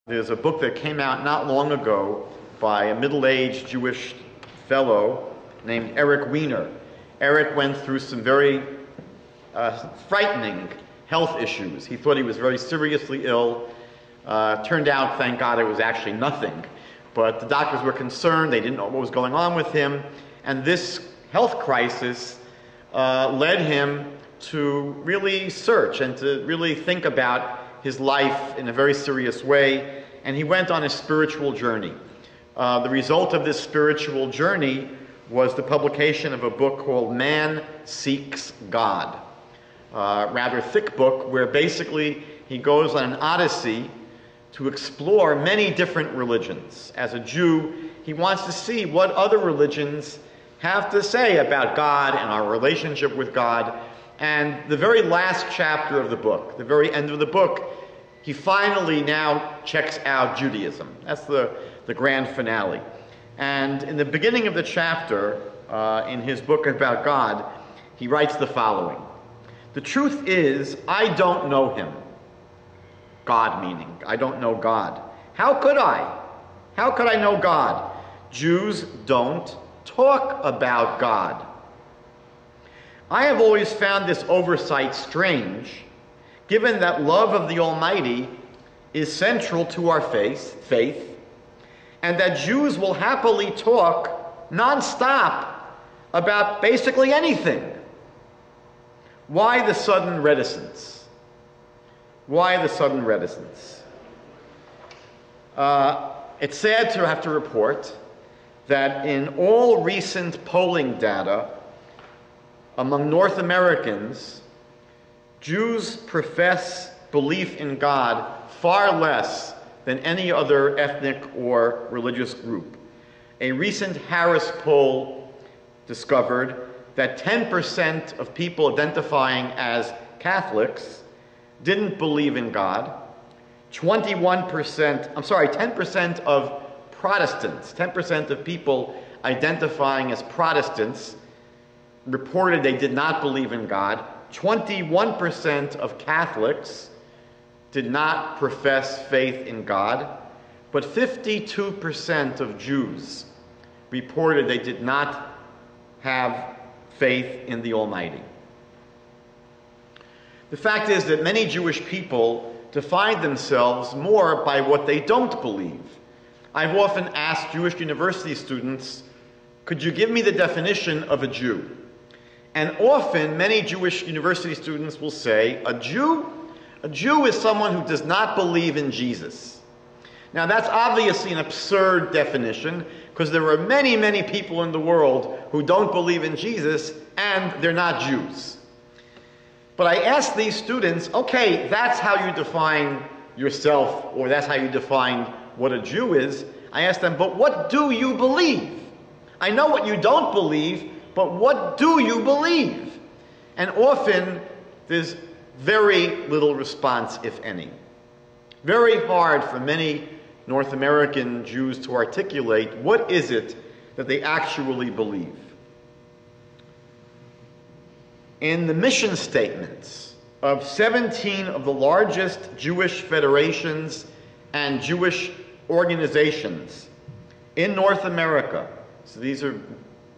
There's a book that came out not long ago by a middle-aged Jewish fellow named Eric Weiner. Eric went through some very frightening health issues. He thought he was very seriously ill. Turned out, thank God, it was actually nothing. But the doctors were concerned. They didn't know what was going on with him. And this health crisis led him to really search and to really think about his life in a very serious way. And he went on a spiritual journey. The result of this spiritual journey was the publication of a book called Man Seeks God. Rather thick book where basically he goes on an odyssey to explore many different religions. As a Jew, he wants to see what other religions have to say about God and our relationship with God. And the very last chapter of the book, the very end of the book, he finally now checks out Judaism. That's the grand finale. And in the beginning of the chapter, in his book about God, he writes the following: "The truth is, I don't know him." God meaning, I don't know God. How could I? How could I know God? Jews don't talk about God. I have always found this oversight strange, given that love of the Almighty is central to our faith, and that Jews will happily talk non-stop about basically anything. Why the sudden reticence? Why the sudden reticence? It's sad to have to report that in all recent polling data among North Americans, Jews profess belief in God far less than any other ethnic or religious group. A recent Harris poll discovered that 10% of people identifying as Catholics didn't believe in God. 10% of Protestants, 10% of people identifying as Protestants reported they did not believe in God. 21% of Catholics did not profess faith in God, but 52% of Jews reported they did not have faith in the Almighty. The fact is that many Jewish people define themselves more by what they don't believe. I've often asked Jewish university students, could you give me the definition of a Jew? And often many Jewish university students will say, a Jew is someone who does not believe in Jesus. Now that's obviously an absurd definition, because there are many, many people in the world who don't believe in Jesus, and they're not Jews. But I ask these students, okay, that's how you define yourself, or that's how you define what a Jew is. I ask them, but what do you believe? I know what you don't believe, but what do you believe? And often there's very little response, if any. Very hard for many North American Jews to articulate what is it that they actually believe. In the mission statements of 17 of the largest Jewish federations and Jewish organizations in North America, so these are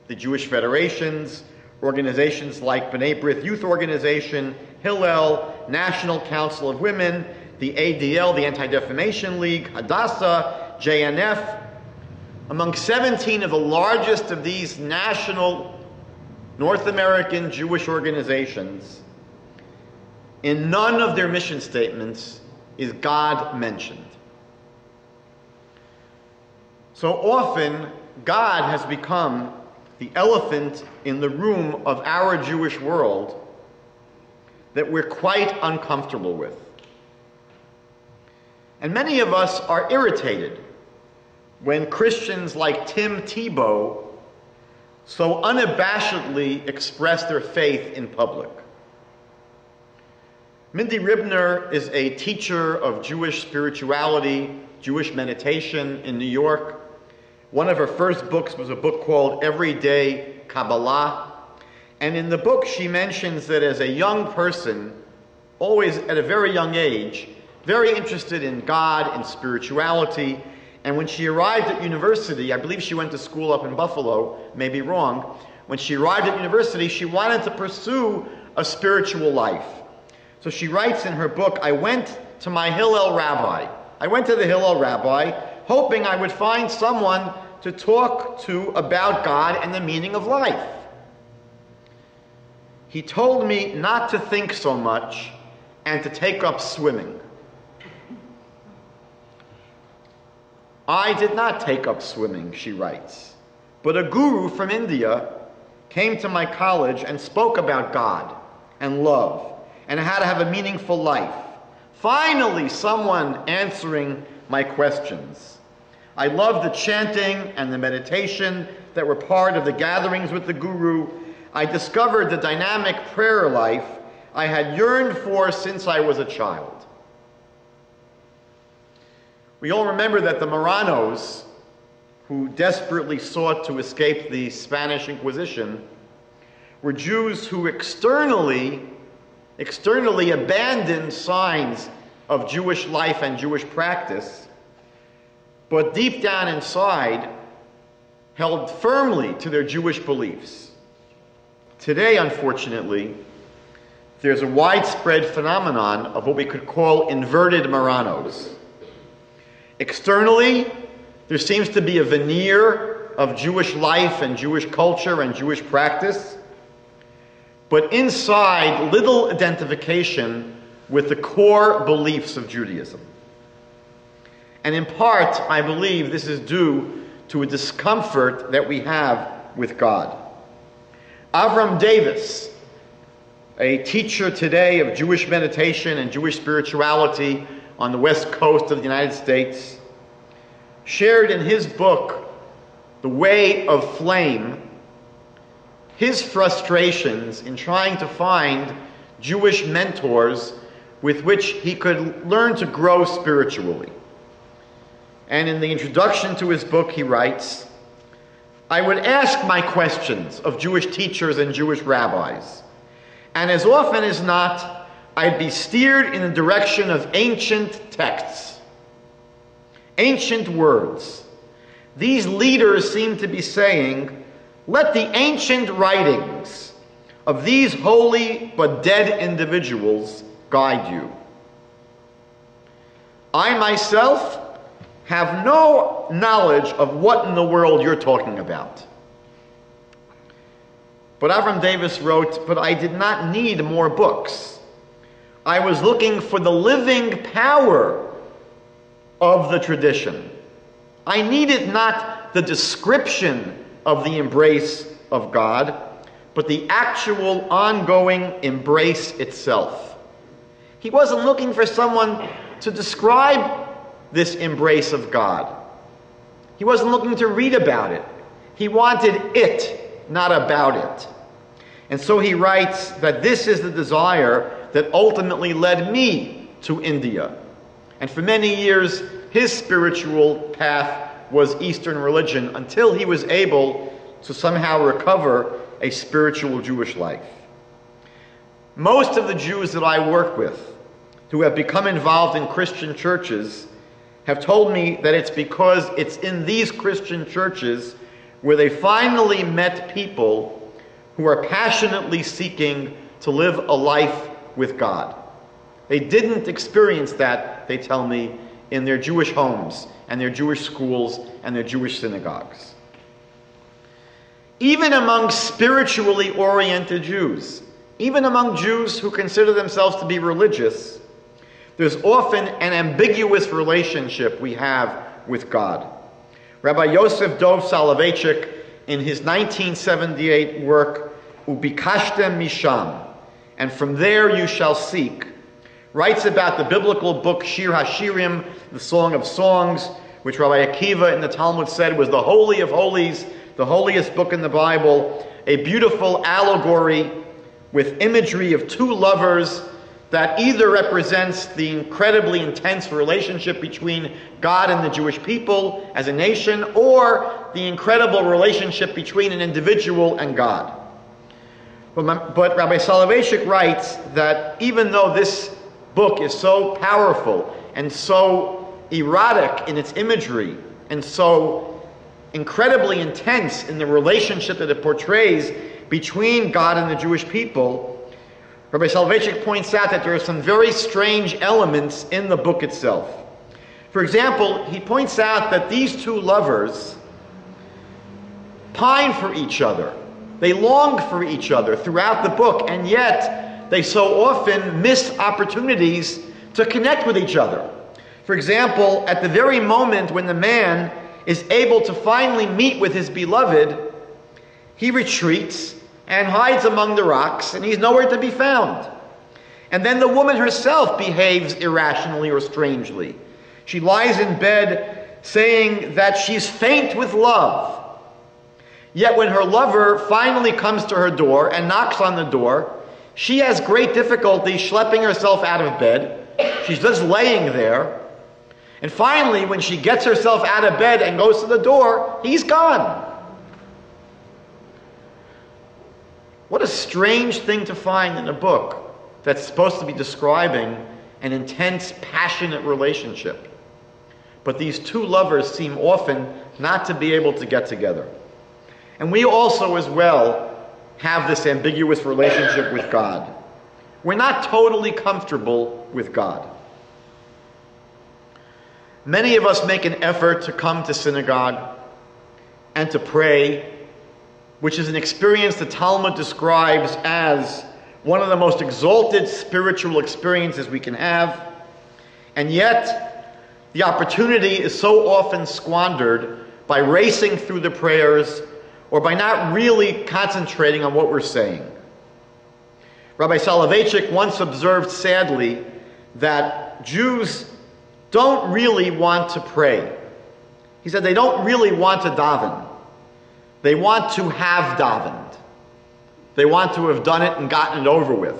the Jewish federations, organizations like B'nai B'rith Youth Organization, Hillel, National Council of Women, the ADL, the Anti-Defamation League, Hadassah, JNF. Among 17 of the largest of these national North American Jewish organizations, in none of their mission statements is God mentioned. So often, God has become the elephant in the room of our Jewish world that we're quite uncomfortable with. And many of us are irritated when Christians like Tim Tebow so unabashedly express their faith in public. Mindy Ribner is a teacher of Jewish spirituality, Jewish meditation in New York. One of her first books was a book called Everyday Kabbalah. And in the book she mentions that as a young person, always at a very young age, very interested in God and spirituality. And when she arrived at university, I believe she went to school up in Buffalo, may be wrong. When she arrived at university, she wanted to pursue a spiritual life. So she writes in her book, I went to my Hillel rabbi. I went to the Hillel rabbi, hoping I would find someone to talk to about God and the meaning of life. He told me not to think so much and to take up swimming. I did not take up swimming, she writes, but a guru from India came to my college and spoke about God and love and how to have a meaningful life. Finally, someone answering my questions. I loved the chanting and the meditation that were part of the gatherings with the guru. I discovered the dynamic prayer life I had yearned for since I was a child. We all remember that the Marranos, who desperately sought to escape the Spanish Inquisition, were Jews who externally abandoned signs of Jewish life and Jewish practice, but deep down inside held firmly to their Jewish beliefs. Today, unfortunately, there's a widespread phenomenon of what we could call inverted Marranos. Externally, there seems to be a veneer of Jewish life and Jewish culture and Jewish practice, but inside, little identification with the core beliefs of Judaism. And in part, I believe this is due to a discomfort that we have with God. Avram Davis, a teacher today of Jewish meditation and Jewish spirituality on the West Coast of the United States, shared in his book, The Way of Flame, his frustrations in trying to find Jewish mentors with which he could learn to grow spiritually. And in the introduction to his book, he writes, I would ask my questions of Jewish teachers and Jewish rabbis, and as often as not, I'd be steered in the direction of ancient texts, ancient words. These leaders seem to be saying, let the ancient writings of these holy but dead individuals guide you. I myself have no knowledge of what in the world you're talking about. But Avram Davis wrote, but I did not need more books. I was looking for the living power of the tradition. I needed not the description of the embrace of God, but the actual ongoing embrace itself. He wasn't looking for someone to describe this embrace of God. He wasn't looking to read about it. He wanted it, not about it. And so he writes that this is the desire that ultimately led me to India. And for many years, his spiritual path was Eastern religion until he was able to somehow recover a spiritual Jewish life. Most of the Jews that I work with who have become involved in Christian churches have told me that it's because it's in these Christian churches where they finally met people who are passionately seeking to live a life with God. They didn't experience that, they tell me, in their Jewish homes and their Jewish schools and their Jewish synagogues. Even among spiritually oriented Jews, even among Jews who consider themselves to be religious, there's often an ambiguous relationship we have with God. Rabbi Yosef Dov Soloveitchik, in his 1978 work, Ubikashtem Misham, and from there you shall seek, writes about the biblical book Shir HaShirim, the Song of Songs, which Rabbi Akiva in the Talmud said was the Holy of Holies, the holiest book in the Bible, a beautiful allegory with imagery of two lovers that either represents the incredibly intense relationship between God and the Jewish people as a nation, or the incredible relationship between an individual and God. But Rabbi Soloveitchik writes that even though this book is so powerful and so erotic in its imagery and so incredibly intense in the relationship that it portrays between God and the Jewish people, Rabbi Soloveitchik points out that there are some very strange elements in the book itself. For example, he points out that these two lovers pine for each other. They long for each other throughout the book, and yet they so often miss opportunities to connect with each other. For example, at the very moment when the man is able to finally meet with his beloved, he retreats and hides among the rocks, and he's nowhere to be found. And then the woman herself behaves irrationally or strangely. She lies in bed saying that she's faint with love. Yet when her lover finally comes to her door and knocks on the door, she has great difficulty schlepping herself out of bed. She's just laying there. And finally, when she gets herself out of bed and goes to the door, he's gone. What a strange thing to find in a book that's supposed to be describing an intense, passionate relationship. But these two lovers seem often not to be able to get together. And we also, as well, have this ambiguous relationship with God. We're not totally comfortable with God. Many of us make an effort to come to synagogue and to pray, which is an experience the Talmud describes as one of the most exalted spiritual experiences we can have. And yet, the opportunity is so often squandered by racing through the prayers or by not really concentrating on what we're saying. Rabbi Soloveitchik once observed sadly that Jews don't really want to pray. He said they don't really want to daven. They want to have davened. They want to have done it and gotten it over with.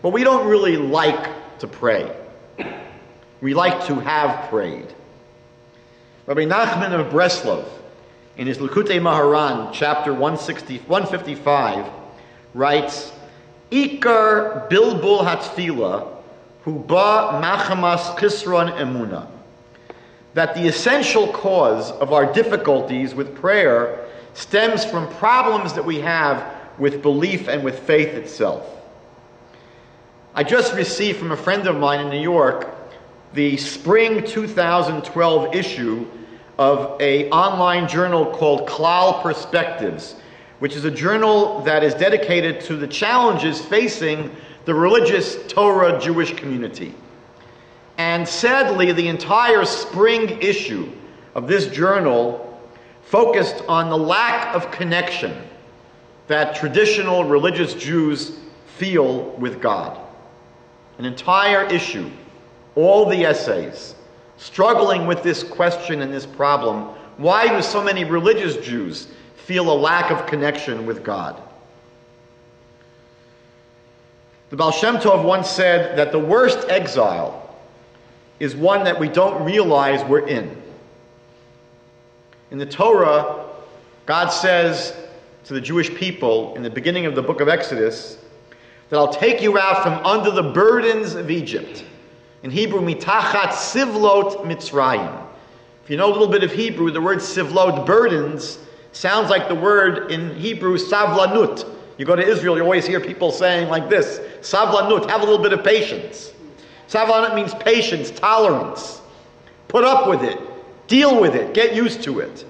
But we don't really like to pray. We like to have prayed. Rabbi Nachman of Breslov, in his Likutei Maharan, chapter 155, writes, Ikar bilbul hatfila hu ba machamas chisron emuna. That the essential cause of our difficulties with prayer stems from problems that we have with belief and with faith itself. I just received from a friend of mine in New York the spring 2012 issue of an online journal called Klal Perspectives, which is a journal that is dedicated to the challenges facing the religious Torah Jewish community. And sadly, the entire spring issue of this journal focused on the lack of connection that traditional religious Jews feel with God. An entire issue, all the essays, struggling with this question and this problem. Why do so many religious Jews feel a lack of connection with God? The Baal Shem Tov once said that the worst exile is one that we don't realize we're in. In the Torah, God says to the Jewish people in the beginning of the book of Exodus that I'll take you out from under the burdens of Egypt. In Hebrew, mitachat sivlot Mitzrayim. If you know a little bit of Hebrew, the word sivlot, burdens, sounds like the word in Hebrew, savlanut. You go to Israel, you always hear people saying like this, savlanut, have a little bit of patience. Savlanut means patience, tolerance. Put up with it. Deal with it. Get used to it.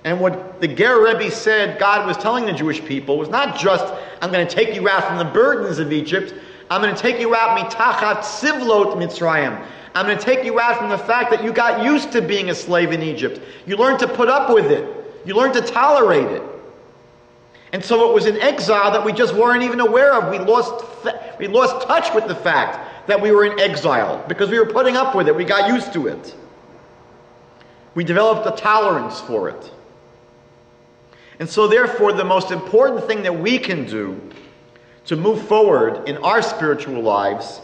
And what the Ger Rebbe said God was telling the Jewish people was not just, I'm going to take you out from the burdens of Egypt, I'm going to take you out mitachat sivlot Mitzrayim. I'm going to take you out from the fact that you got used to being a slave in Egypt. You learned to put up with it. You learned to tolerate it. And so it was an exile that we just weren't even aware of. We lost touch with the fact that we were in exile because we were putting up with it. We got used to it. We developed a tolerance for it. And so therefore the most important thing that we can do to move forward in our spiritual lives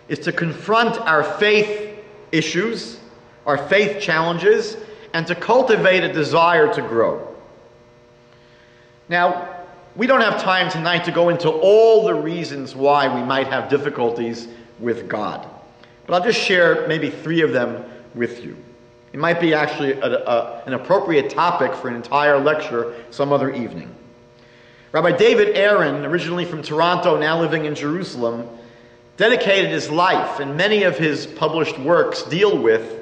is to confront our faith issues, our faith challenges, and to cultivate a desire to grow. Now, we don't have time tonight to go into all the reasons why we might have difficulties with God. But I'll just share maybe 3 of them with you. It might be actually an appropriate topic for an entire lecture some other evening. Rabbi David Aaron, originally from Toronto, now living in Jerusalem, dedicated his life, and many of his published works deal with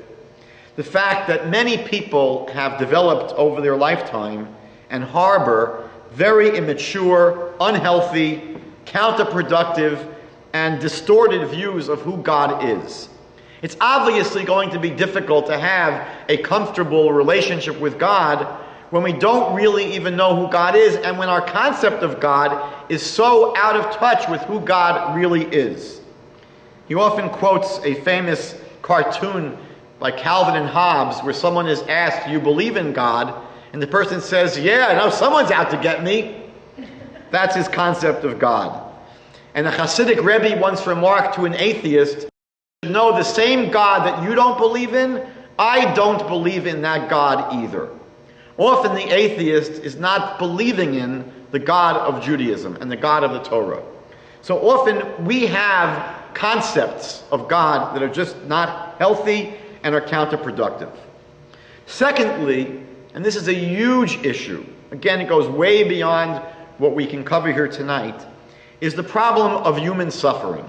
the fact that many people have developed over their lifetime and harbor very immature, unhealthy, counterproductive, and distorted views of who God is. It's obviously going to be difficult to have a comfortable relationship with God when we don't really even know who God is, and when our concept of God is so out of touch with who God really is. He often quotes a famous cartoon by Calvin and Hobbes where someone is asked, "Do you believe in God?" And the person says, "Yeah, I know someone's out to get me." That's his concept of God. And a Hasidic Rebbe once remarked to an atheist, "No, the same God that you don't believe in, I don't believe in that God either." Often the atheist is not believing in the God of Judaism and the God of the Torah. So often we have concepts of God that are just not healthy and are counterproductive. Secondly, and this is a huge issue, again it goes way beyond what we can cover here tonight, is the problem of human suffering.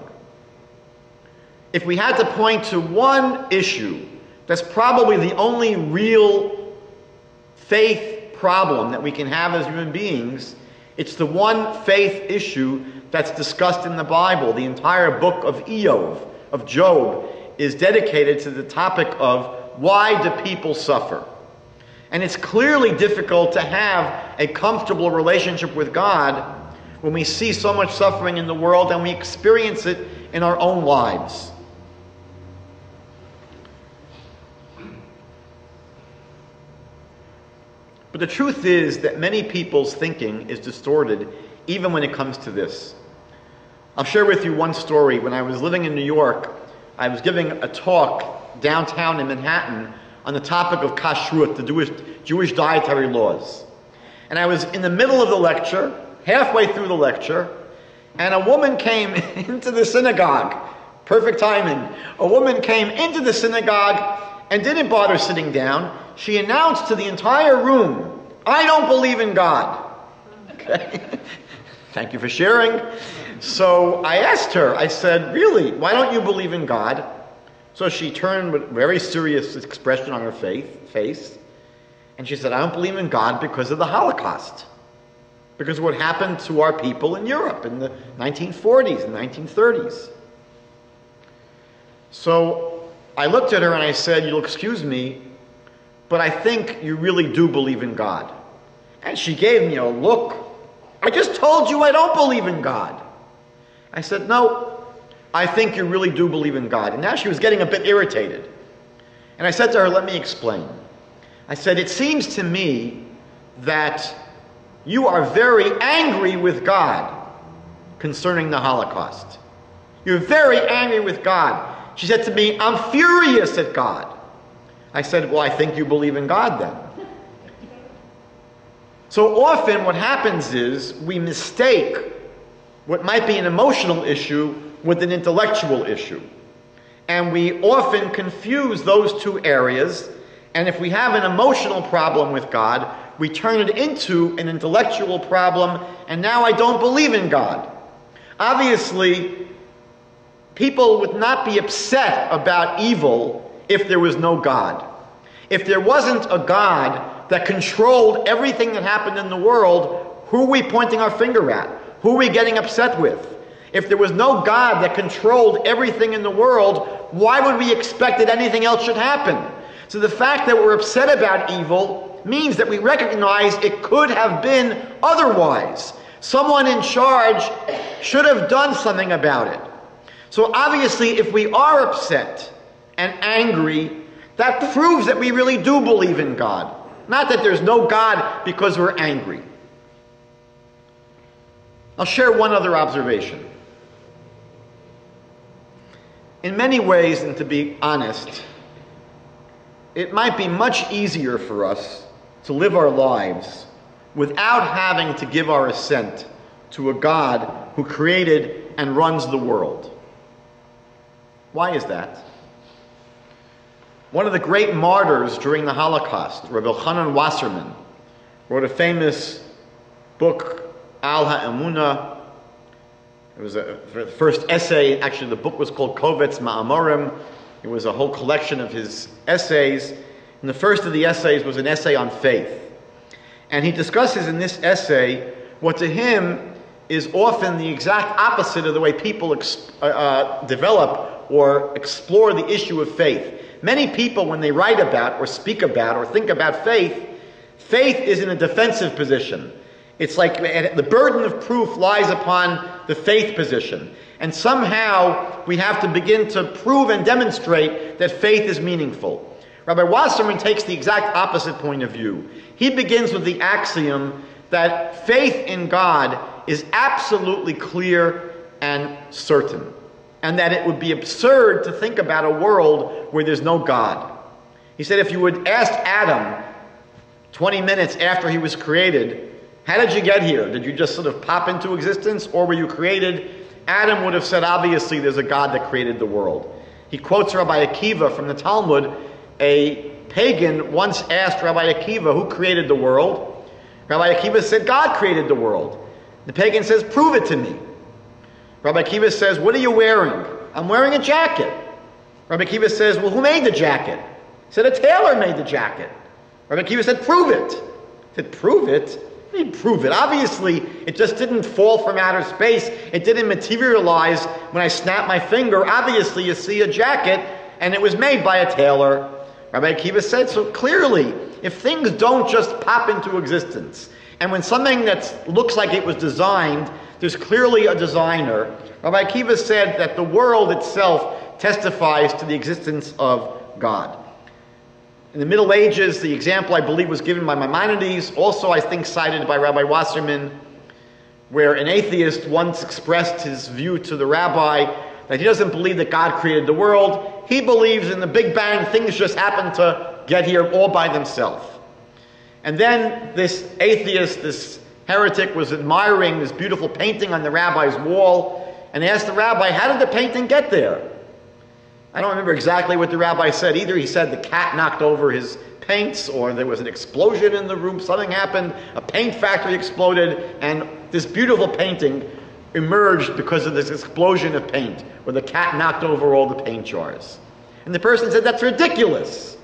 If we had to point to one issue that's probably the only real faith problem that we can have as human beings, it's the one faith issue that's discussed in the Bible. The entire book of Job, is dedicated to the topic of why do people suffer? And it's clearly difficult to have a comfortable relationship with God when we see so much suffering in the world and we experience it in our own lives. But the truth is that many people's thinking is distorted even when it comes to this. I'll share with you one story. When I was living in New York, I was giving a talk downtown in Manhattan on the topic of kashrut, the Jewish dietary laws. And I was in the middle of the lecture, halfway through the lecture, and a woman came into the synagogue. Perfect timing. A woman came into the synagogue and didn't bother sitting down. She announced to the entire room, "I don't believe in God." Okay? Thank you for sharing. So I asked her, I said, "Really, why don't you believe in God?" So she turned with a very serious expression on her face, and she said, "I don't believe in God because of the Holocaust. Because of what happened to our people in Europe in the 1940s and 1930s. So I looked at her and I said, "You'll excuse me, but I think you really do believe in God." And she gave me a look. "I just told you I don't believe in God." I said, "No, I think you really do believe in God." And now she was getting a bit irritated. And I said to her, "Let me explain." I said, "It seems to me that you are very angry with God concerning the Holocaust. You're very angry with God." She said to me, "I'm furious at God." I said, "Well, I think you believe in God then." So often what happens is we mistake what might be an emotional issue with an intellectual issue. And we often confuse those two areas, and if we have an emotional problem with God, we turn it into an intellectual problem, and now I don't believe in God. Obviously, people would not be upset about evil if there was no God. If there wasn't a God that controlled everything that happened in the world, who are we pointing our finger at? Who are we getting upset with? If there was no God that controlled everything in the world, why would we expect that anything else should happen? So the fact that we're upset about evil means that we recognize it could have been otherwise. Someone in charge should have done something about it. So obviously, if we are upset and angry, that proves that we really do believe in God. Not that there's no God because we're angry. I'll share one other observation. In many ways, and to be honest, it might be much easier for us to live our lives without having to give our assent to a God who created and runs the world. Why is that? One of the great martyrs during the Holocaust, Rabbi Elchanan Wasserman, wrote a famous book, Al HaEmunah. It was the first essay. Actually, the book was called Kovetz Ma'amorim. It was a whole collection of his essays. And the first of the essays was an essay on faith. And he discusses in this essay what to him is often the exact opposite of the way people develop or explore the issue of faith. Many people, when they write about or speak about or think about faith, faith is in a defensive position. It's like the burden of proof lies upon the faith position. And somehow we have to begin to prove and demonstrate that faith is meaningful. Rabbi Wasserman takes the exact opposite point of view. He begins with the axiom that faith in God is absolutely clear and certain, and that it would be absurd to think about a world where there's no God. He said if you would ask Adam 20 minutes after he was created, how did you get here? Did you just sort of pop into existence, or were you created? Adam would have said, obviously, there's a God that created the world. He quotes Rabbi Akiva from the Talmud. A pagan once asked Rabbi Akiva, who created the world? Rabbi Akiva said, God created the world. The pagan says, prove it to me. Rabbi Akiva says, what are you wearing? I'm wearing a jacket. Rabbi Akiva says, well, who made the jacket? He said, a tailor made the jacket. Rabbi Akiva said, prove it. He said, prove it? What do you mean, prove it? Obviously, it just didn't fall from outer space. It didn't materialize when I snapped my finger. Obviously, you see a jacket, and it was made by a tailor. Rabbi Akiva said, so clearly, if things don't just pop into existence, and when something that looks like it was designed, there's clearly a designer, Rabbi Akiva said that the world itself testifies to the existence of God. In the Middle Ages, the example I believe was given by Maimonides, also I think cited by Rabbi Wasserman, where an atheist once expressed his view to the rabbi that he doesn't believe that God created the world. He believes in the Big Bang, things just happen to get here all by themselves. And then this atheist, this heretic, was admiring this beautiful painting on the rabbi's wall, and he asked the rabbi, how did the painting get there? I don't remember exactly what the rabbi said. Either he said the cat knocked over his paints, or there was an explosion in the room, something happened, a paint factory exploded, and this beautiful painting emerged because of this explosion of paint, where the cat knocked over all the paint jars. And the person said, that's ridiculous.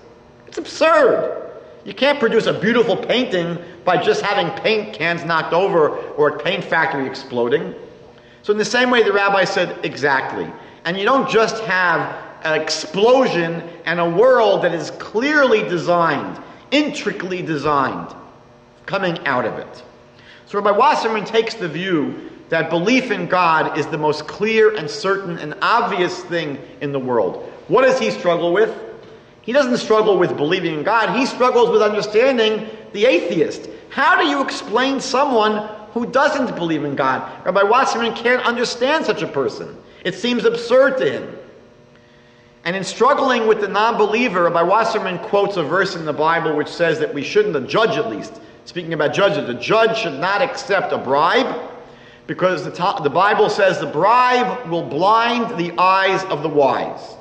It's absurd. You can't produce a beautiful painting by just having paint cans knocked over or a paint factory exploding. So in the same way, the rabbi said, exactly. And you don't just have an explosion and a world that is clearly designed, intricately designed, coming out of it. So Rabbi Wasserman takes the view that belief in God is the most clear and certain and obvious thing in the world. What does he struggle with? He doesn't struggle with believing in God. He struggles with understanding the atheist. How do you explain someone who doesn't believe in God? Rabbi Wasserman can't understand such a person. It seems absurd to him. And in struggling with the non-believer, Rabbi Wasserman quotes a verse in the Bible which says that we shouldn't, the judge at least, speaking about judges, the judge should not accept a bribe, because the Bible says the bribe will blind the eyes of the wise.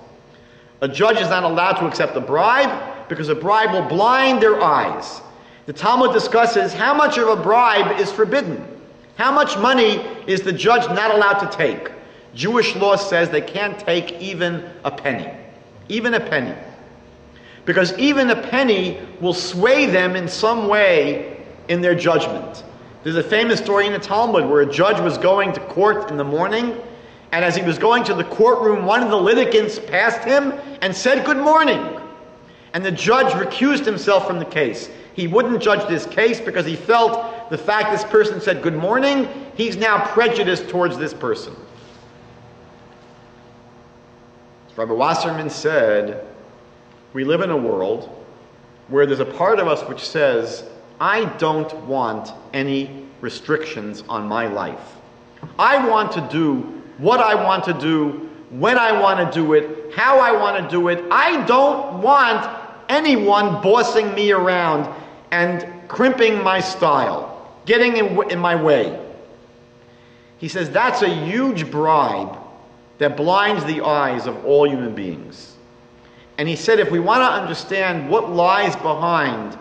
A judge is not allowed to accept a bribe because a bribe will blind their eyes. The Talmud discusses how much of a bribe is forbidden. How much money is the judge not allowed to take? Jewish law says they can't take even a penny. Even a penny. Because even a penny will sway them in some way in their judgment. There's a famous story in the Talmud where a judge was going to court in the morning, and as he was going to the courtroom, one of the litigants passed him and said, "Good morning." And the judge recused himself from the case. He wouldn't judge this case because he felt the fact this person said good morning, he's now prejudiced towards this person. Rabbi Wasserman said, we live in a world where there's a part of us which says, I don't want any restrictions on my life. I want to do what I want to do, when I want to do it, how I want to do it. I don't want anyone bossing me around and crimping my style, getting in my way. He says that's a huge bribe that blinds the eyes of all human beings. And he said if we want to understand what lies behind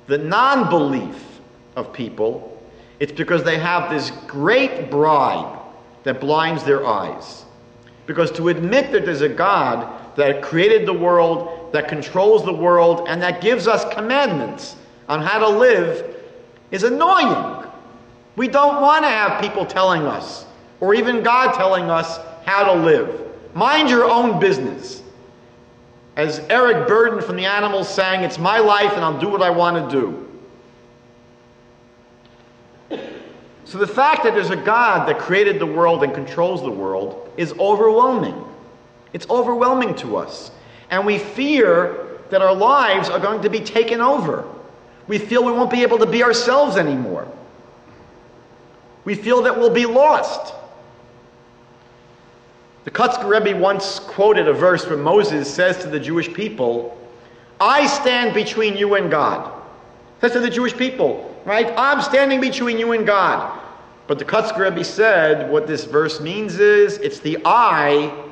the non-belief of people, it's because they have this great bribe that blinds their eyes. Because to admit that there's a God that created the world, that controls the world, and that gives us commandments on how to live is annoying. We don't want to have people telling us, or even God telling us how to live. Mind your own business. As Eric Burden from the Animals sang, it's my life and I'll do what I want to do. So the fact that there's a God that created the world and controls the world is overwhelming. It's overwhelming to us. And we fear that our lives are going to be taken over. We feel we won't be able to be ourselves anymore. We feel that we'll be lost. The Kotzker Rebbe once quoted a verse where Moses says to the Jewish people, I stand between you and God. Says to the Jewish people, right? I'm standing between you and God. But the Kotzker Rebbe said what this verse means is it's the I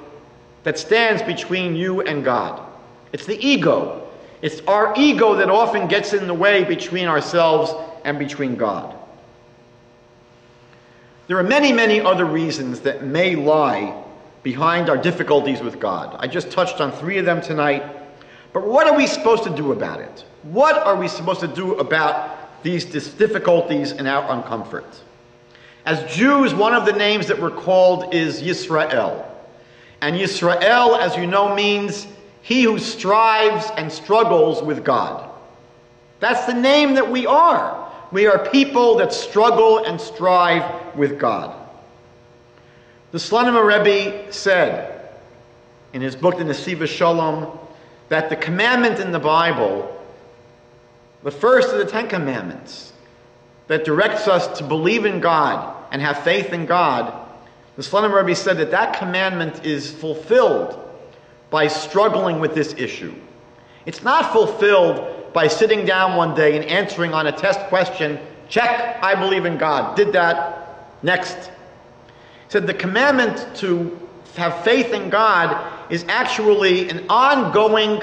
that stands between you and God. It's the ego. It's our ego that often gets in the way between ourselves and between God. There are many, many other reasons that may lie behind our difficulties with God. I just touched on 3 of them tonight. But what are we supposed to do about it? What are we supposed to do about these difficulties and our uncomfort? As Jews, one of the names that we're called is Yisrael. And Yisrael, as you know, means he who strives and struggles with God. That's the name that we are. We are people that struggle and strive with God. The Slonimer Rebbe said in his book, The Nesiva Shalom, that the commandment in the Bible, the first of the 10 commandments, that directs us to believe in God and have faith in God, the Slonimer Rebbe said that that commandment is fulfilled by struggling with this issue. It's not fulfilled by sitting down one day and answering on a test question, check, I believe in God, did that, next. He said the commandment to have faith in God is actually an ongoing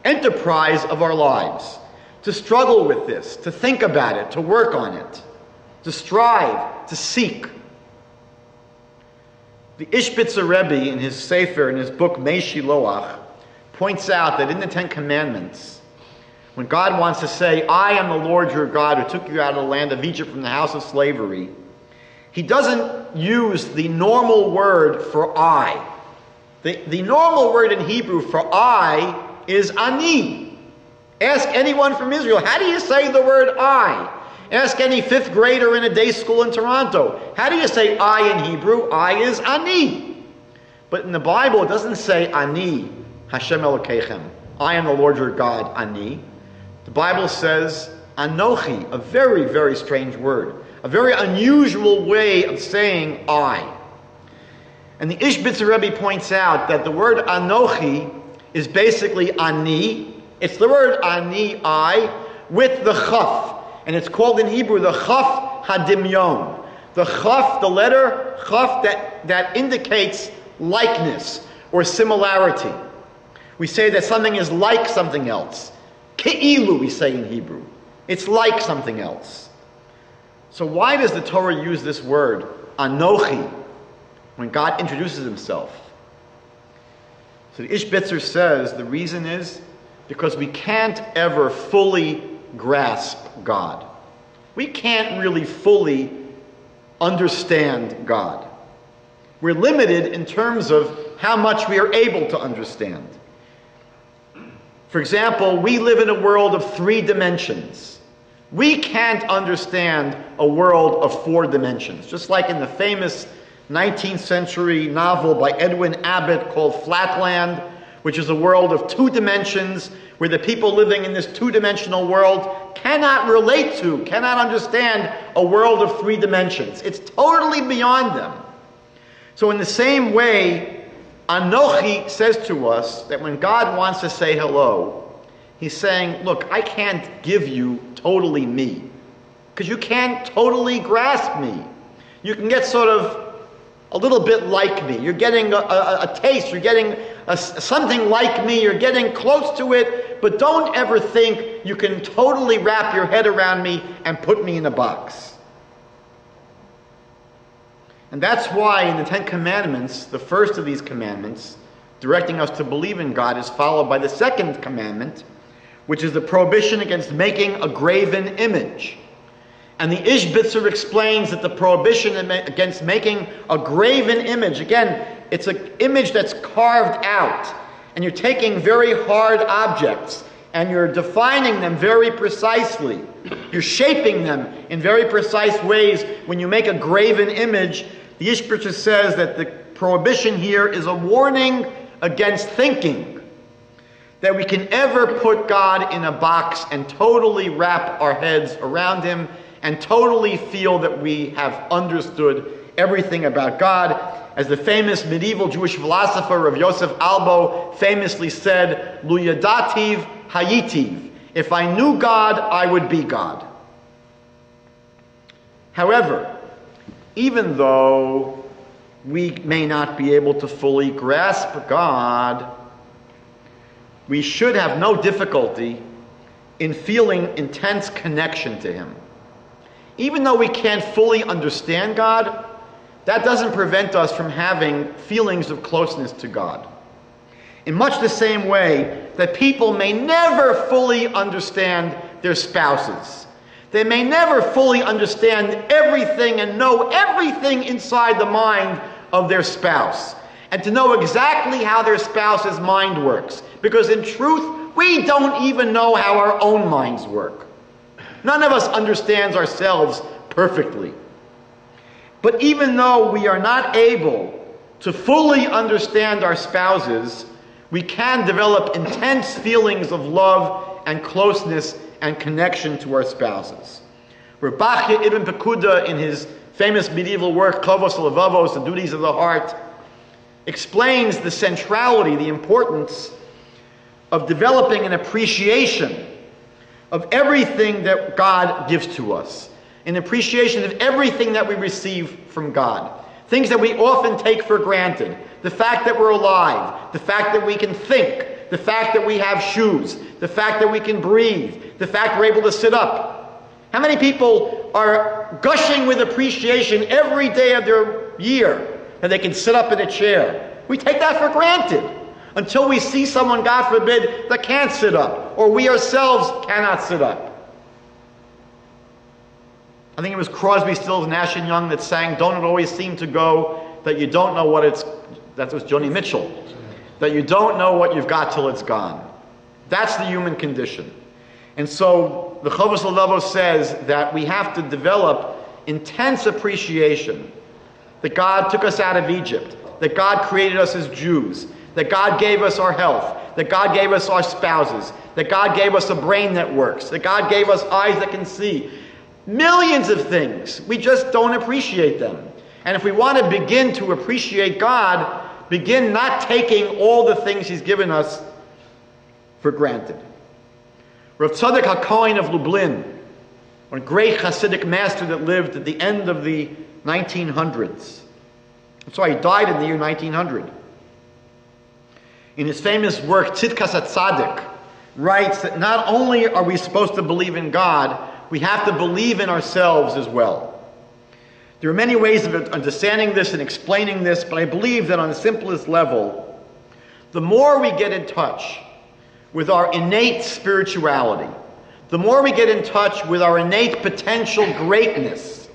enterprise of our lives. To struggle with this, to think about it, to work on it, to strive, to seek. The Ishbitzer Rebbe in his Sefer, in his book Mei Shiloach, points out that in the 10 Commandments, when God wants to say, I am the Lord your God who took you out of the land of Egypt from the house of slavery, he doesn't use the normal word for I. The normal word in Hebrew for I is ani. Ask anyone from Israel, how do you say the word I? Ask any 5th grader in a day school in Toronto, how do you say I in Hebrew? I is ani. But in the Bible, it doesn't say ani, Hashem Elokeichem. I am the Lord your God, ani. The Bible says anochi, a very, very strange word. A very unusual way of saying I. And the Ishbitzer Rebbe points out that the word anochi is basically ani. It's the word ani, I, with the chaf. And it's called in Hebrew the chaf hadimyon. The chaf, the letter chaf that indicates likeness or similarity. We say that something is like something else. Ke'ilu, we say in Hebrew. It's like something else. So why does the Torah use this word, anochi, when God introduces himself? So the Ishbitzer says the reason is because we can't ever fully grasp God. We can't really fully understand God. We're limited in terms of how much we are able to understand. For example, we live in a world of 3 dimensions. We can't understand a world of 4 dimensions. Just like in the famous 19th century novel by Edwin Abbott called Flatland, which is a world of 2 dimensions, where the people living in this 2-dimensional world cannot relate to, cannot understand a world of 3 dimensions. It's totally beyond them. So in the same way, Anochi says to us that when God wants to say hello, he's saying, look, I can't give you totally me, because you can't totally grasp me. You can get sort of a little bit like me. You're getting a taste. You're getting something like me. You're getting close to it. But don't ever think you can totally wrap your head around me and put me in a box. And that's why in the Ten Commandments, the first of these commandments, directing us to believe in God, is followed by the second commandment, which is the prohibition against making a graven image. And the Ishbitzer explains that the prohibition against making a graven image, again, it's an image that's carved out, and you're taking very hard objects, and you're defining them very precisely. You're shaping them in very precise ways. When you make a graven image, the Ishbitzer says that the prohibition here is a warning against thinking that we can ever put God in a box and totally wrap our heads around him and totally feel that we have understood everything about God. As the famous medieval Jewish philosopher of Yosef Albo famously said, Lu yadativ hayitiv. If I knew God, I would be God. However, even though we may not be able to fully grasp God, we should have no difficulty in feeling intense connection to him. Even though we can't fully understand God, that doesn't prevent us from having feelings of closeness to God. In much the same way that people may never fully understand their spouses. They may never fully understand everything and know everything inside the mind of their spouse, and to know exactly how their spouse's mind works. Because in truth, we don't even know how our own minds work. None of us understands ourselves perfectly. But even though we are not able to fully understand our spouses, we can develop intense feelings of love and closeness and connection to our spouses. Rabbi Ibn Pekuda, in his famous medieval work, Kavos Levavos, The Duties of the Heart, explains the centrality, the importance of developing an appreciation of everything that God gives to us, an appreciation of everything that we receive from God. Things that we often take for granted. The fact that we're alive, the fact that we can think, the fact that we have shoes, the fact that we can breathe, the fact we're able to sit up. How many people are gushing with appreciation every day of their year that they can sit up in a chair? We take that for granted until we see someone, God forbid, that can't sit up, or we ourselves cannot sit up. I think it was Crosby, Stills, Nash and Young that sang, "Don't it always seem to go that you don't know what it's," that was Joni Mitchell, "that you don't know what you've got till it's gone." That's the human condition. And so the Chovos HaLevavos says that we have to develop intense appreciation that God took us out of Egypt, that God created us as Jews, that God gave us our health, that God gave us our spouses, that God gave us a brain that works, that God gave us eyes that can see. Millions of things. We just don't appreciate them. And if we want to begin to appreciate God, begin not taking all the things he's given us for granted. Rav Tzadok HaKohen of Lublin, a great Hasidic master that lived at the end of the 1900s. He died in the year 1900. In his famous work, Tzidkas HaTzadik, writes that not only are we supposed to believe in God, we have to believe in ourselves as well. There are many ways of understanding this and explaining this, but I believe that on the simplest level, the more we get in touch with our innate spirituality, the more we get in touch with our innate potential greatness,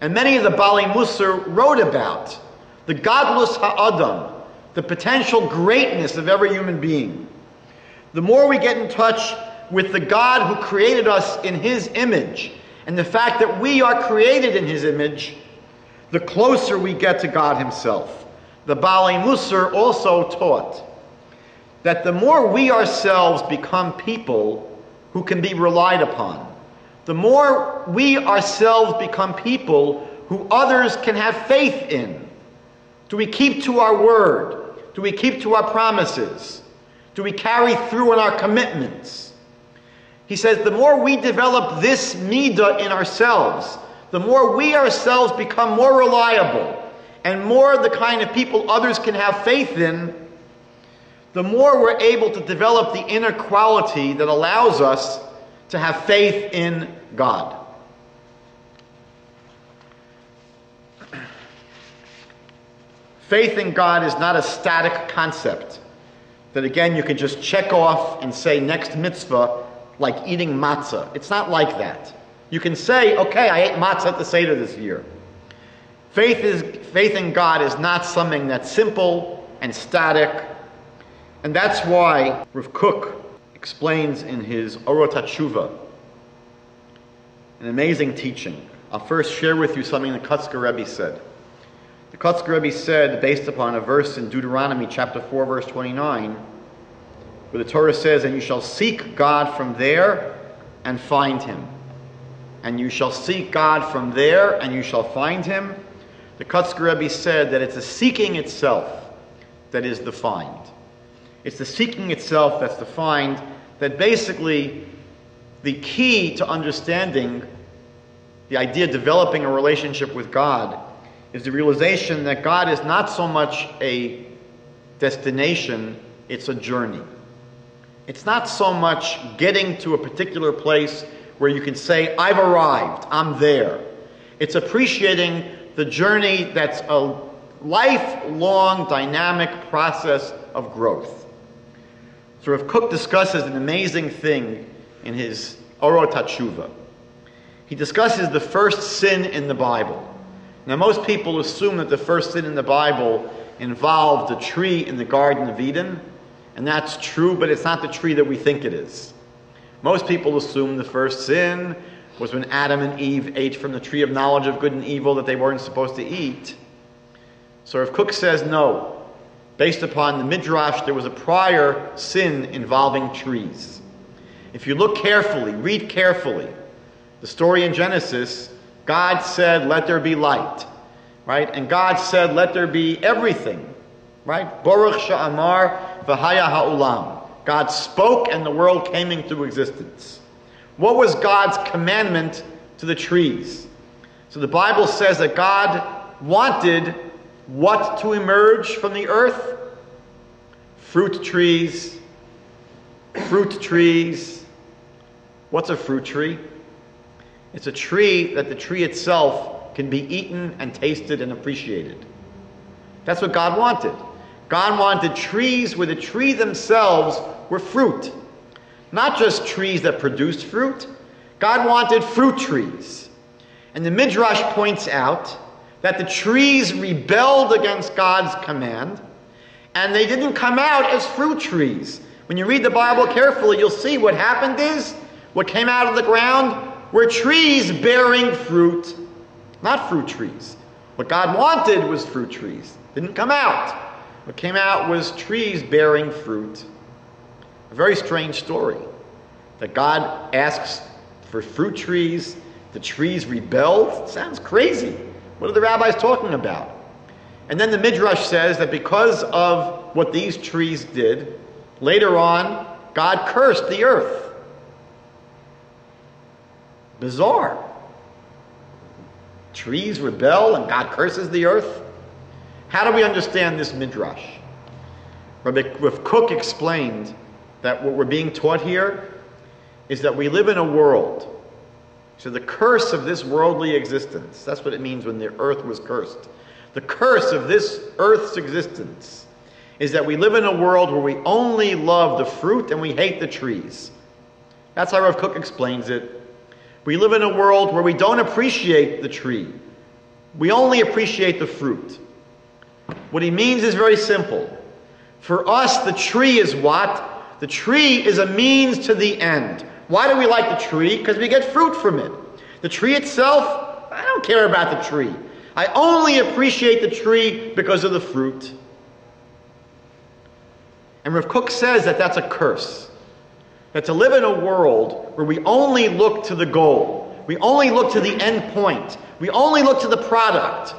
and many of the Bali Musar wrote about the godless ha'adam, the potential greatness of every human being, the more we get in touch with the God who created us in his image, and the fact that we are created in his image, the closer we get to God himself. The Bali Musar also taught that the more we ourselves become people who can be relied upon, the more we ourselves become people who others can have faith in. Do we keep to our word? Do we keep to our promises? Do we carry through on our commitments? He says the more we develop this midah in ourselves, the more we ourselves become more reliable, and more the kind of people others can have faith in, the more we're able to develop the inner quality that allows us to have faith in God. Faith in God is not a static concept that, again, you can just check off and say next mitzvah, like eating matzah. It's not like that. You can say, okay, I ate matzah at the Seder this year. Faith in God is not something that's simple and static. And that's why Rav Kook explains in his Orot HaTshuva, an amazing teaching. I'll first share with you something the Kotzker Rebbe said. The Kotzker Rebbe said, based upon a verse in Deuteronomy chapter 4, verse 29, where the Torah says, and you shall seek God from there and find him. And you shall seek God from there and you shall find him. The Kotzker Rebbe said that it's the seeking itself that is defined. It's the seeking itself that's defined, that basically the key to understanding the idea of developing a relationship with God is the realization that God is not so much a destination, it's a journey. It's not so much getting to a particular place where you can say, I've arrived, I'm there. It's appreciating the journey that's a lifelong dynamic process of growth. So Rav Kook discusses an amazing thing in his Orot HaTshuva. He discusses the first sin in the Bible. Now, most people assume that the first sin in the Bible involved a tree in the Garden of Eden, and that's true, but it's not the tree that we think it is. Most people assume the first sin was when Adam and Eve ate from the tree of knowledge of good and evil that they weren't supposed to eat. So Rav Kook says no. Based upon the Midrash, there was a prior sin involving trees. If you look carefully, read carefully, the story in Genesis, God said, let there be light, right? And God said, let there be everything, right? Baruch she'amar v'haya ha'olam. God spoke and the world came into existence. What was God's commandment to the trees? So the Bible says that God wanted what to emerge from the earth? Fruit trees. Fruit trees. What's a fruit tree? It's a tree that the tree itself can be eaten and tasted and appreciated. That's what God wanted. God wanted trees where the tree themselves were fruit. Not just trees that produced fruit. God wanted fruit trees. And the Midrash points out that the trees rebelled against God's command, and they didn't come out as fruit trees. When you read the Bible carefully, you'll see what happened is, what came out of the ground were trees bearing fruit, not fruit trees. What God wanted was fruit trees. Didn't come out. What came out was trees bearing fruit. A very strange story. That God asks for fruit trees, the trees rebelled. It sounds crazy. What are the rabbis talking about? And then the Midrash says that because of what these trees did, later on, God cursed the earth. Bizarre. Trees rebel and God curses the earth. How do we understand this Midrash? Rabbi Kook explained that what we're being taught here is that we live in a world. So the curse of this worldly existence, that's what it means when the earth was cursed. The curse of this earth's existence is that we live in a world where we only love the fruit and we hate the trees. That's how Rav Kook explains it. We live in a world where we don't appreciate the tree. We only appreciate the fruit. What he means is very simple. For us, the tree is what? The tree is a means to the end. Why do we like the tree? Because we get fruit from it. The tree itself, I don't care about the tree. I only appreciate the tree because of the fruit. And Rav Kook says that that's a curse. That to live in a world where we only look to the goal, we only look to the end point, we only look to the product,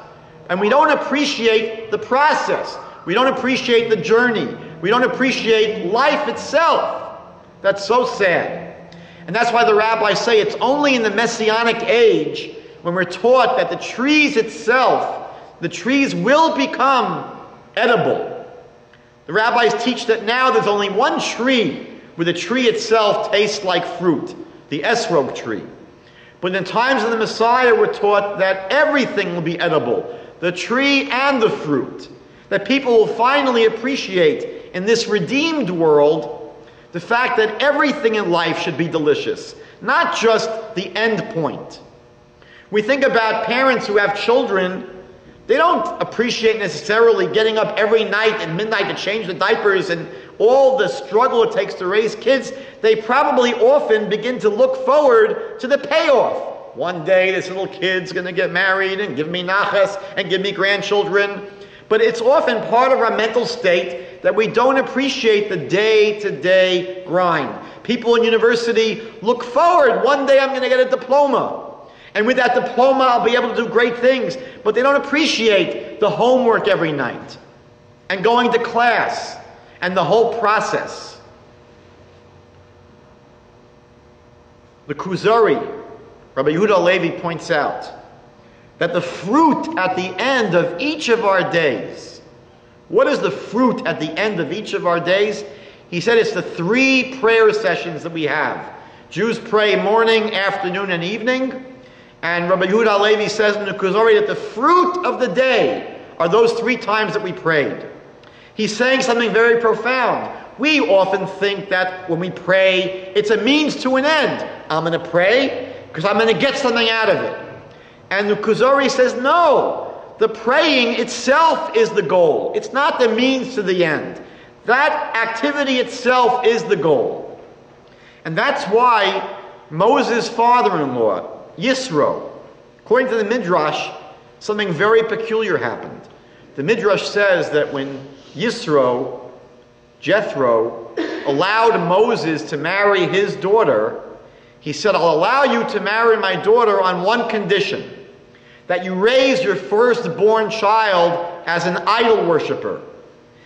and we don't appreciate the process, we don't appreciate the journey, we don't appreciate life itself. That's so sad. And that's why the rabbis say it's only in the Messianic age when we're taught that the trees itself The trees will become edible. The rabbis teach that now there's only one tree where the tree itself tastes like fruit, the esrog tree. But in the times of the Messiah, we're taught that everything will be edible, the tree and the fruit. That people will finally appreciate in this redeemed world the fact that everything in life should be delicious, not just the end point. We think about parents who have children. They don't appreciate necessarily getting up every night at midnight to change the diapers and all the struggle it takes to raise kids. They probably often begin to look forward to the payoff. One day this little kid's going to get married and give me nachas and give me grandchildren. But it's often part of our mental state that we don't appreciate the day-to-day grind. People in university look forward. One day I'm going to get a diploma. And with that diploma, I'll be able to do great things. But they don't appreciate the homework every night and going to class and the whole process. The Kuzari, Rabbi Yehuda Halevi, points out that the fruit at the end of each of our days, what is the fruit at the end of each of our days? He said it's the 3 prayer sessions that we have. Jews pray morning, afternoon, and evening. And Rabbi Yehuda Halevi says in the Kuzari that the fruit of the day are those 3 times that we prayed. He's saying something very profound. We often think that when we pray, it's a means to an end. I'm going to pray because I'm going to get something out of it. And the Kuzari says, no, the praying itself is the goal. It's not the means to the end. That activity itself is the goal. And that's why Moses' father-in-law, Yisro, according to the Midrash, something very peculiar happened. The Midrash says that when Yisro, Jethro, allowed Moses to marry his daughter, he said, I'll allow you to marry my daughter on one condition, that you raise your firstborn child as an idol worshiper.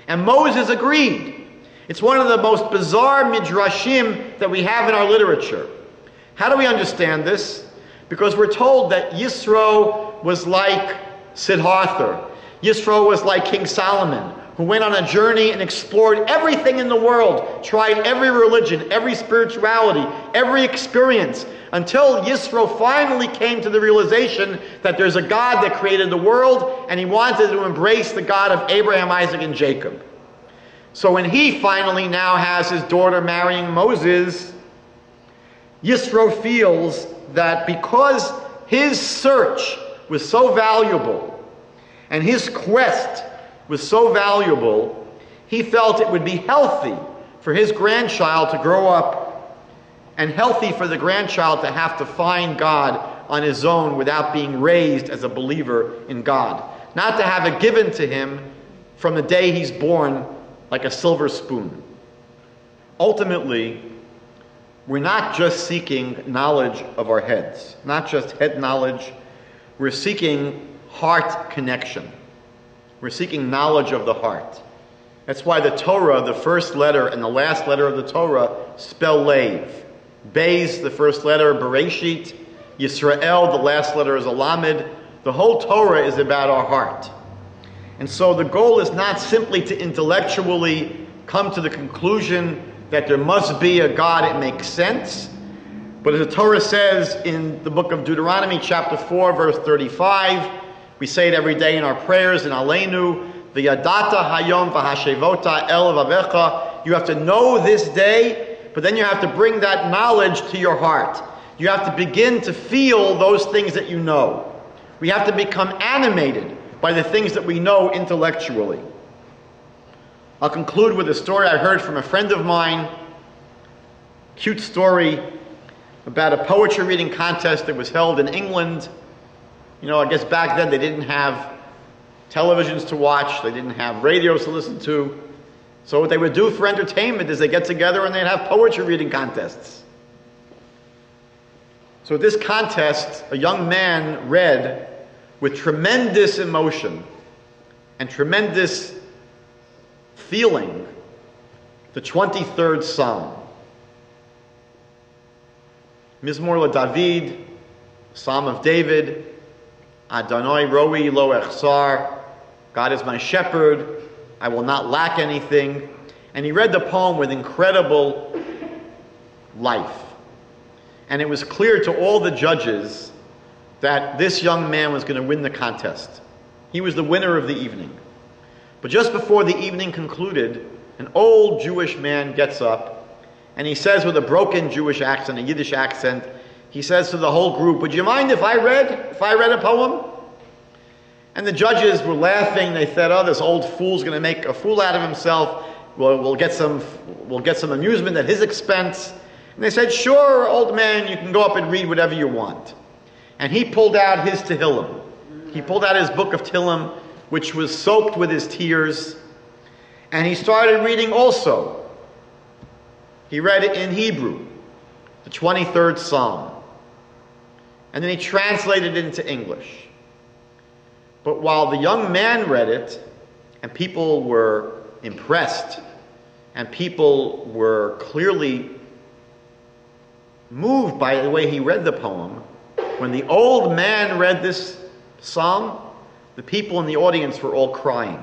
And Moses agreed. It's one of the most bizarre midrashim that we have in our literature. How do we understand this? Because we're told that Yisro was like Siddhartha. Yisro was like King Solomon, who went on a journey and explored everything in the world, tried every religion, every spirituality, every experience, until Yisro finally came to the realization that there's a God that created the world, and he wanted to embrace the God of Abraham, Isaac, and Jacob. So when he finally now has his daughter marrying Moses, Yisro feels that because his search was so valuable, and his quest was so valuable, he felt it would be healthy for his grandchild to grow up and healthy for the grandchild to have to find God on his own without being raised as a believer in God. Not to have it given to him from the day he's born like a silver spoon. Ultimately, we're not just seeking knowledge of our heads, not just head knowledge. We're seeking heart connection. We're seeking knowledge of the heart. That's why the Torah, the first letter and the last letter of the Torah, spell Lev. Beis, the first letter, Bereshit. Yisrael, the last letter, is a Lamed. The whole Torah is about our heart. And so the goal is not simply to intellectually come to the conclusion that there must be a God, it makes sense. But as the Torah says in the book of Deuteronomy, chapter 4, verse 35, we say it every day in our prayers in Aleinu, V'yadata hayom v'hashevota el vavecha. You have to know this day, but then you have to bring that knowledge to your heart. You have to begin to feel those things that you know. We have to become animated by the things that we know intellectually. I'll conclude with a story I heard from a friend of mine. Cute story about a poetry reading contest that was held in England. You know, I guess back then they didn't have televisions to watch, they didn't have radios to listen to. So what they would do for entertainment is they get together and they'd have poetry reading contests. So at this contest, a young man read with tremendous emotion and tremendous feeling the 23rd Psalm. Mizmor LaDavid, Psalm of David, Adonai roi lo echsar. God is my shepherd. I will not lack anything. And he read the poem with incredible life. And it was clear to all the judges that this young man was going to win the contest. He was the winner of the evening. But just before the evening concluded, an old Jewish man gets up and he says with a broken Jewish accent, a Yiddish accent, he says to the whole group, would you mind if I read a poem? And the judges were laughing. They said, oh, this old fool's going to make a fool out of himself. We'll get some amusement at his expense. And they said, sure, old man, you can go up and read whatever you want. And he pulled out his Tehillim. He pulled out his book of Tehillim, which was soaked with his tears. And he started reading also. He read it in Hebrew, the 23rd Psalm. And then he translated it into English. But while the young man read it, and people were impressed, and people were clearly moved by the way he read the poem, when the old man read this psalm, the people in the audience were all crying.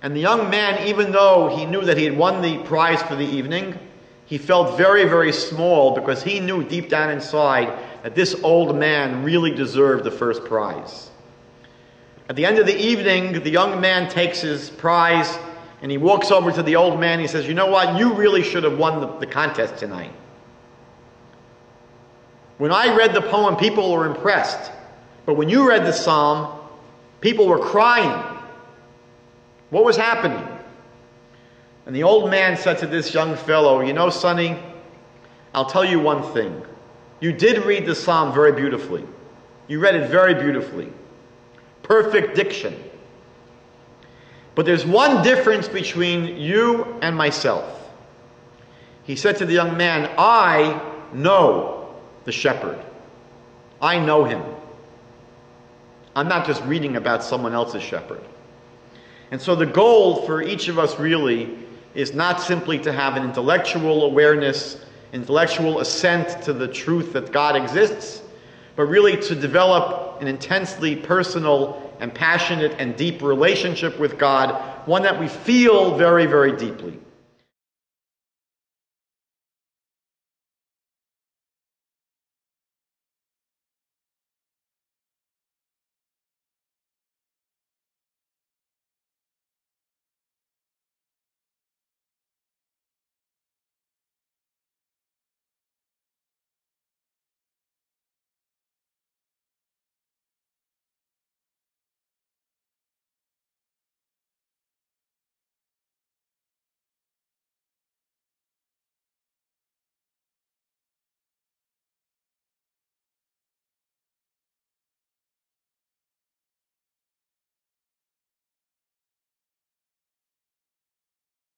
And the young man, even though he knew that he had won the prize for the evening, he felt very, very small because he knew deep down inside that this old man really deserved the first prize. At the end of the evening, the young man takes his prize and he walks over to the old man. He says, you know what? You really should have won the contest tonight. When I read the poem, people were impressed. But when you read the psalm, people were crying. What was happening? And the old man said to this young fellow, you know, sonny, I'll tell you one thing. You did read the psalm very beautifully. You read it very beautifully. Perfect diction. But there's one difference between you and myself. He said to the young man, I know the shepherd. I know him. I'm not just reading about someone else's shepherd. And so the goal for each of us really is not simply to have an intellectual awareness, intellectual assent to the truth that God exists, but really to develop an intensely personal and passionate and deep relationship with God, one that we feel very, very deeply.